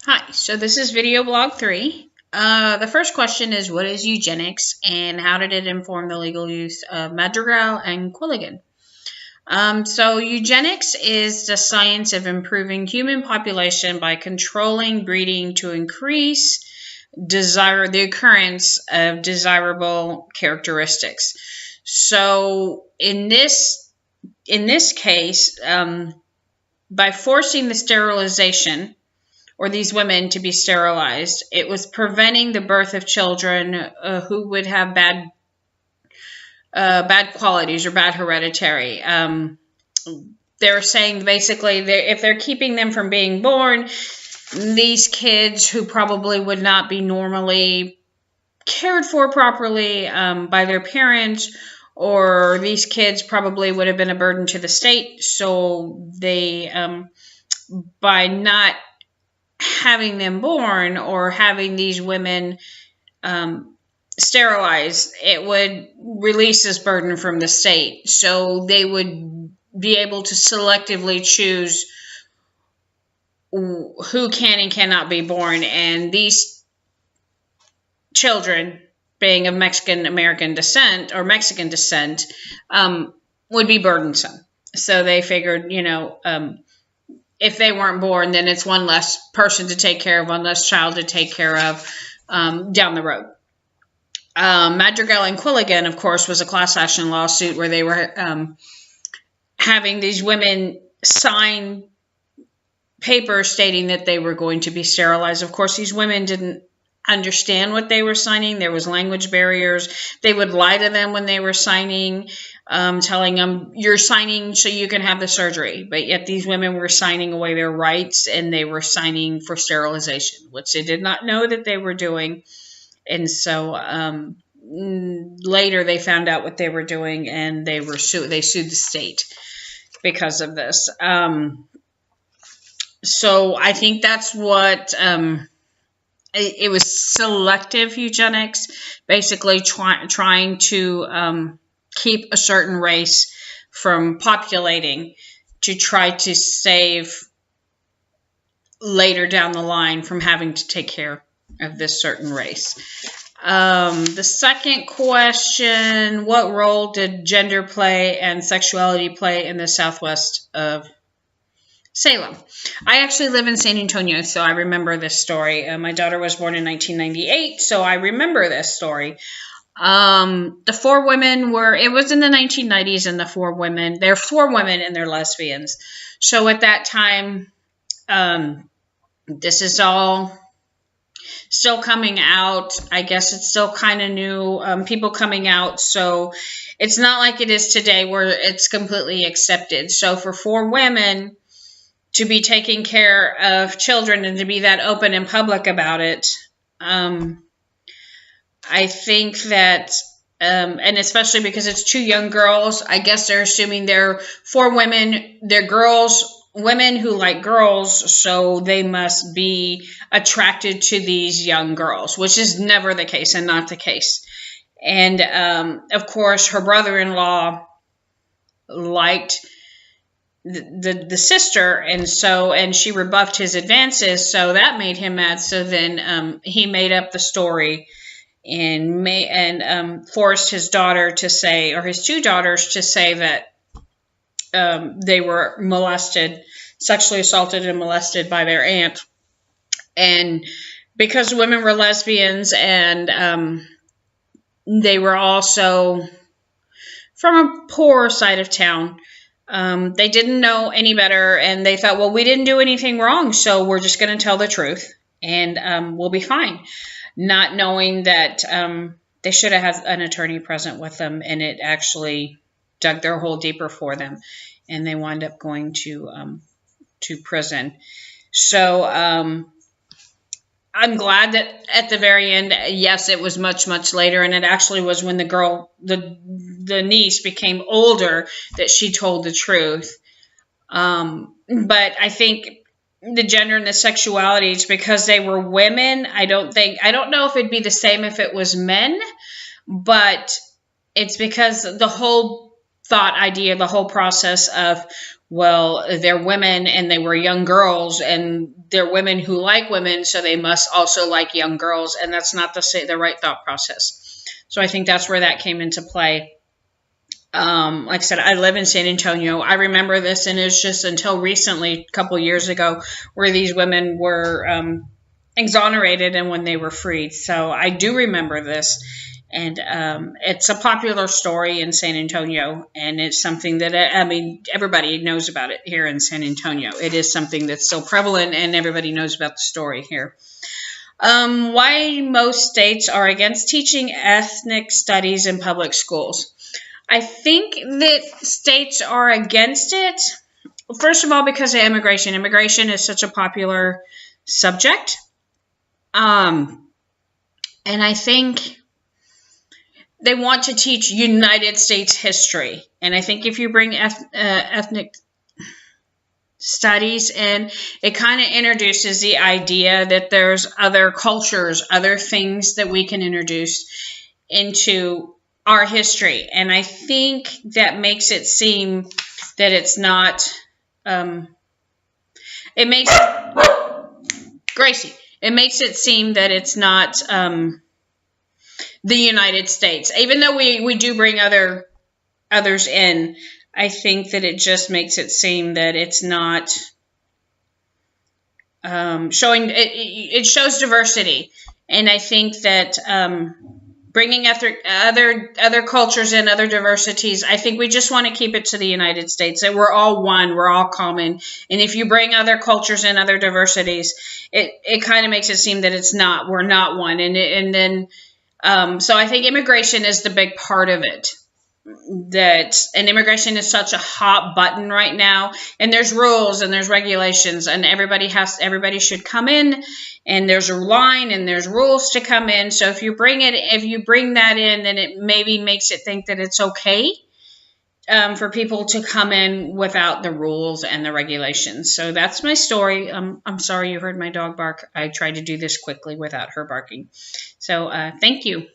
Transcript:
Hi, so this is video blog 3. The first question is, what is eugenics and how did it inform the legal use of Madrigal and Quilligan? So eugenics is the science of improving human population by controlling breeding to increase the occurrence of desirable characteristics. So in this case, by forcing the sterilization or these women to be sterilized, it was preventing the birth of children who would have bad qualities or bad hereditary. They're saying basically if they're keeping them from being born, these kids who probably would not be normally cared for properly by their parents, or these kids probably would have been a burden to the state. So they, by not having them born or having these women sterilized, it would release this burden from the state. So they would be able to selectively choose who can and cannot be born. And these children, being of Mexican-American descent or Mexican descent, would be burdensome. So they figured, if they weren't born, then it's one less person to take care of, one less child to take care of down the road. Madrigal and Quilligan, of course, was a class action lawsuit where they were having these women sign papers stating that they were going to be sterilized. Of course, these women didn't understand what they were signing. There was language barriers. They would lie to them when they were signing, telling them, you're signing so you can have the surgery. But yet these women were signing away their rights, and they were signing for sterilization, which they did not know that they were doing. And so later they found out what they were doing, and they sued the state because of this. So I think that's what it was selective eugenics, basically trying to keep a certain race from populating to try to save later down the line from having to take care of this certain race. The second question, what role did gender play and sexuality play in the Southwest of Salem? I actually live in San Antonio, so I remember this story. My daughter was born in 1998, so I remember this story. The four women it was in the 1990s, and there are four women and they're lesbians. So at that time, this is all still coming out. I guess it's still kind of new, people coming out. So it's not like it is today where it's completely accepted. So for four women to be taking care of children and to be that open and public about it, I think that, and especially because it's two young girls, I guess they're assuming they're four women, they're women who like girls, so they must be attracted to these young girls, which is never the case and not the case. And of course, her brother-in-law liked the sister, and she rebuffed his advances, so that made him mad. So then he made up the story and forced his daughter to say, or his two daughters to say, that they were sexually assaulted and molested by their aunt. And because women were lesbians, and they were also from a poor side of town, they didn't know any better, and they thought, well, we didn't do anything wrong, so we're just going to tell the truth, and we'll be fine. Not knowing that they should have had an attorney present with them, and it actually dug their hole deeper for them, and they wound up going to prison. So I'm glad that at the very end, yes, it was much, much later, and it actually was when the girl, the niece, became older that she told the truth. But I think the gender and the sexualities, because they were women, I don't know if it'd be the same if it was men, but it's because the whole thought idea, the whole process of well, they're women and they were young girls, and they're women who like women, so they must also like young girls, and that's not the right thought process. So I think that's where that came into play. Like I said, I live in San Antonio. I remember this, and it's just until recently, a couple years ago, where these women were exonerated and when they were freed. So I do remember this, and it's a popular story in San Antonio, and it's something that, I mean, everybody knows about it here in San Antonio. It is something that's still prevalent, and everybody knows about the story here. Why most states are against teaching ethnic studies in public schools. I think that states are against it. First of all, because of immigration. Immigration is such a popular subject. And I think they want to teach United States history. And I think if you bring ethnic studies in, it kind of introduces the idea that there's other cultures, other things that we can introduce into our history. And I think that makes it seem that it's not, it makes, Gracie, it makes it seem that it's not the United States. Even though we do bring others in, I think that it just makes it seem that it's not showing, it shows diversity. And I think that bringing other cultures and other diversities, I think we just want to keep it to the United States. That we're all one, we're all common. And if you bring other cultures and other diversities, it kind of makes it seem that it's not, we're not one. And then, so I think immigration is the big part of it. And immigration is such a hot button right now, and there's rules and there's regulations, and everybody should come in, and there's a line and there's rules to come in. So if you bring that in, then it maybe makes it think that it's okay for people to come in without the rules and the regulations. So that's my story. I'm sorry you heard my dog bark. I tried to do this quickly without her barking. So thank you.